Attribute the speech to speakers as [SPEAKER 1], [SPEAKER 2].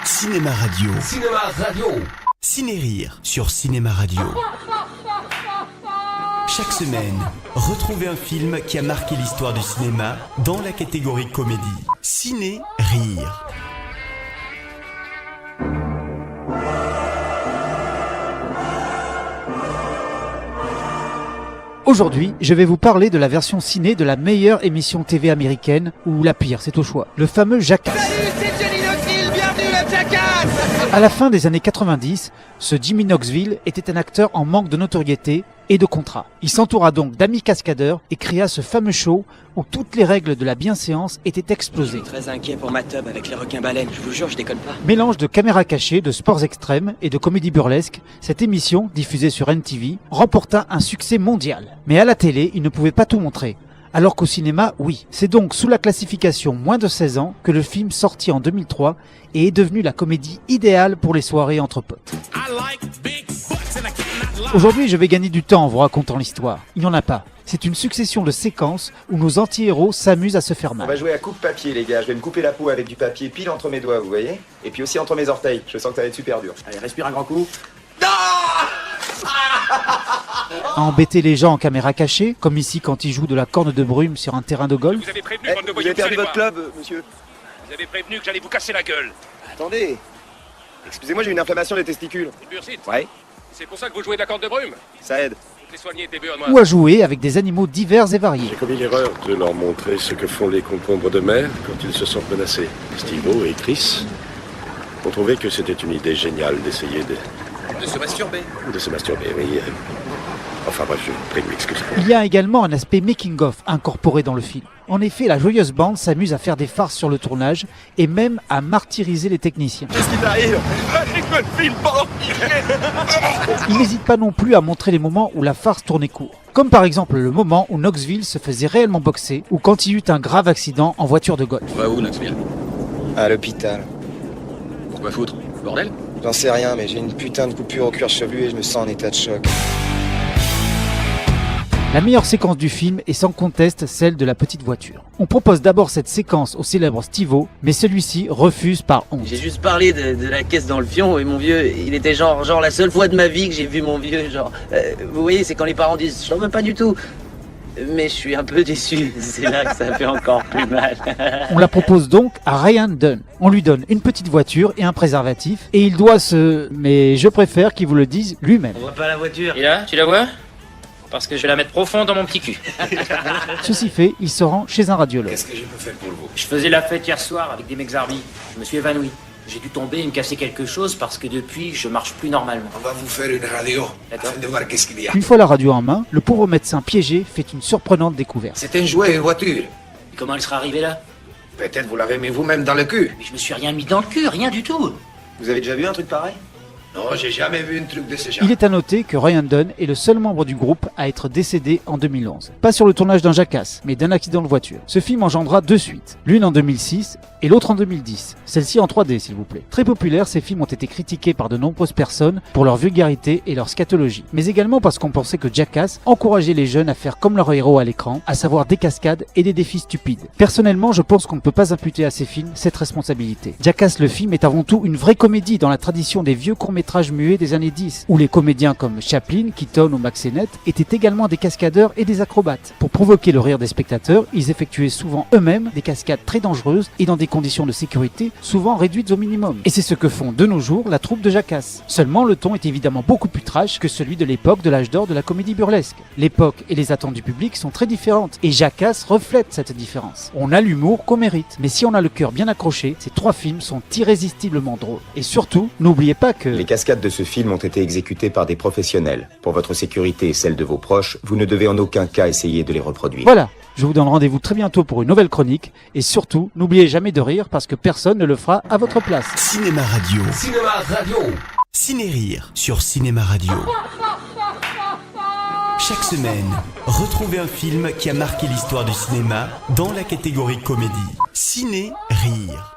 [SPEAKER 1] Cinéma Radio.
[SPEAKER 2] Cinéma Radio.
[SPEAKER 1] Ciné-Rire sur Cinéma Radio. Chaque semaine, retrouvez un film qui a marqué l'histoire du cinéma dans la catégorie comédie. Ciné-Rire.
[SPEAKER 3] Aujourd'hui, je vais vous parler de la version ciné de la meilleure émission TV américaine, ou la pire, c'est au choix, le fameux Jackass.
[SPEAKER 4] Salut, c'est Johnny Knoxville, bienvenue à Jackass.
[SPEAKER 3] À la fin des années 90, ce Jimmy Knoxville était un acteur en manque de notoriété et de contrat. Il s'entoura donc d'amis cascadeurs et créa ce fameux show où toutes les règles de la bienséance étaient explosées.
[SPEAKER 5] Je suis très inquiet pour ma tub avec les requins-baleines, je vous jure, je déconne pas.
[SPEAKER 3] Mélange de caméras cachées, de sports extrêmes et de comédie burlesque, cette émission, diffusée sur NTV, remporta un succès mondial. Mais à la télé, il ne pouvait pas tout montrer. Alors qu'au cinéma, oui. C'est donc sous la classification moins de 16 ans que le film sortit en 2003 et est devenu la comédie idéale pour les soirées entre potes. Aujourd'hui, je vais gagner du temps en vous racontant l'histoire. Il n'y en a pas. C'est une succession de séquences où nos anti-héros s'amusent à se faire mal.
[SPEAKER 6] On va jouer à coupe-papier, les gars. Je vais me couper la peau avec du papier pile entre mes doigts, vous voyez? Et puis aussi entre mes orteils. Je sens que ça va être super dur.
[SPEAKER 5] Allez, respire un grand coup.
[SPEAKER 3] À embêter les gens en caméra cachée, comme ici quand ils jouent de la corne de brume sur un terrain de golf.
[SPEAKER 7] Vous avez prévenu
[SPEAKER 6] Eh,
[SPEAKER 7] qu'on ne
[SPEAKER 6] vous
[SPEAKER 7] voyait
[SPEAKER 6] avez
[SPEAKER 7] plus
[SPEAKER 6] perdu
[SPEAKER 7] aller
[SPEAKER 6] votre
[SPEAKER 7] voir.
[SPEAKER 6] club, monsieur?
[SPEAKER 7] Vous avez prévenu que j'allais vous casser la gueule.
[SPEAKER 6] Attendez. Excusez-moi, j'ai une inflammation des testicules.
[SPEAKER 7] Une bursite.
[SPEAKER 6] Ouais,
[SPEAKER 7] C'est pour ça que vous jouez de la corde de brume.
[SPEAKER 6] ça aide.
[SPEAKER 7] Toutes les soignées étaient en moi.
[SPEAKER 3] Ou à jouer avec des animaux divers et variés.
[SPEAKER 8] J'ai commis l'erreur de leur montrer ce que font les concombres de mer quand ils se sentent menacés. Steve-O et Chris ont trouvé que c'était une idée géniale d'essayer
[SPEAKER 7] De se masturber.
[SPEAKER 8] de se masturber, oui. Enfin bref, je vous prie de m'excuser.
[SPEAKER 3] Il y a également un aspect making-of incorporé dans le film. En effet, la joyeuse bande s'amuse à faire des farces sur le tournage et même à martyriser les techniciens.
[SPEAKER 6] Qu'est-ce qui t'arrive?
[SPEAKER 3] Il n'hésite pas non plus à montrer les moments où la farce tournait court. Comme par exemple le moment où Knoxville se faisait réellement boxer ou quand il eut un grave accident en voiture de golf.
[SPEAKER 7] On va où, Knoxville?
[SPEAKER 6] À l'hôpital.
[SPEAKER 7] Pourquoi foutre? Bordel?
[SPEAKER 6] J'en sais rien, mais j'ai une putain de coupure au cuir chevelu et je me sens en état de choc.
[SPEAKER 3] La meilleure séquence du film est sans conteste celle de la petite voiture. On propose d'abord cette séquence au célèbre Steve-O, mais celui-ci refuse par honte.
[SPEAKER 5] J'ai juste parlé de la caisse dans le fion et mon vieux, il était genre la seule fois de ma vie que j'ai vu mon vieux, vous voyez, c'est quand les parents disent, je n'en veux pas du tout. Mais je suis un peu déçu, c'est là que ça fait encore plus mal.
[SPEAKER 3] On la propose donc à Ryan Dunn. On lui donne une petite voiture et un préservatif, et il doit mais je préfère qu'il vous le dise lui-même.
[SPEAKER 5] On voit pas la voiture.
[SPEAKER 9] Et là, tu la vois? Parce que je vais la mettre profond dans mon petit cul.
[SPEAKER 3] Ceci fait, il se rend chez un radiologue.
[SPEAKER 7] Qu'est-ce que je peux faire pour vous?
[SPEAKER 9] Je faisais la fête hier soir avec des mecs zarbis. Je me suis évanoui. J'ai dû tomber et me casser quelque chose parce que depuis, je marche plus normalement.
[SPEAKER 2] On va vous faire une radio
[SPEAKER 9] D'accord.
[SPEAKER 2] afin de voir qu'est-ce qu'il y a.
[SPEAKER 3] Une fois la radio en main, le pauvre médecin piégé fait une surprenante découverte.
[SPEAKER 2] C'est un jouet, une voiture.
[SPEAKER 9] Et comment elle sera arrivée là?
[SPEAKER 2] Peut-être vous l'avez mis vous-même dans le cul.
[SPEAKER 9] Mais je me suis rien mis dans le cul, rien du tout.
[SPEAKER 6] Vous avez déjà vu un truc pareil?
[SPEAKER 2] Non, j'ai jamais vu un truc de ce genre.
[SPEAKER 3] Il est à noter que Ryan Dunn est le seul membre du groupe à être décédé en 2011. Pas sur le tournage d'un Jackass, mais d'un accident de voiture. Ce film engendra deux suites, l'une en 2006 et l'autre en 2010. Celle-ci en 3D s'il vous plaît. Très populaires, ces films ont été critiqués par de nombreuses personnes pour leur vulgarité et leur scatologie. Mais également parce qu'on pensait que Jackass encourageait les jeunes à faire comme leur héros à l'écran, à savoir des cascades et des défis stupides. Personnellement, je pense qu'on ne peut pas imputer à ces films cette responsabilité. Jackass le film est avant tout une vraie comédie dans la tradition des vieux courts-métrages muets des années 10, où les comédiens comme Chaplin, Keaton ou Max Sennett étaient également des cascadeurs et des acrobates. Pour provoquer le rire des spectateurs, ils effectuaient souvent eux-mêmes des cascades très dangereuses et dans des conditions de sécurité souvent réduites au minimum. Et c'est ce que font de nos jours la troupe de Jackass. Seulement le ton est évidemment beaucoup plus trash que celui de l'époque de l'âge d'or de la comédie burlesque. L'époque et les attentes du public sont très différentes et Jackass reflète cette différence. On a l'humour qu'on mérite, mais si on a le cœur bien accroché, ces trois films sont irrésistiblement drôles. Et surtout, n'oubliez pas que...
[SPEAKER 6] Les cascades de ce film ont été exécutées par des professionnels. Pour votre sécurité et celle de vos proches, vous ne devez en aucun cas essayer de les reproduire.
[SPEAKER 3] Voilà, je vous donne rendez-vous très bientôt pour une nouvelle chronique. Et surtout, n'oubliez jamais de rire parce que personne ne le fera à votre place.
[SPEAKER 1] Cinéma Radio.
[SPEAKER 2] Cinéma Radio.
[SPEAKER 1] Ciné-Rire sur Cinéma Radio. Chaque semaine, retrouvez un film qui a marqué l'histoire du cinéma dans la catégorie comédie. Ciné-Rire.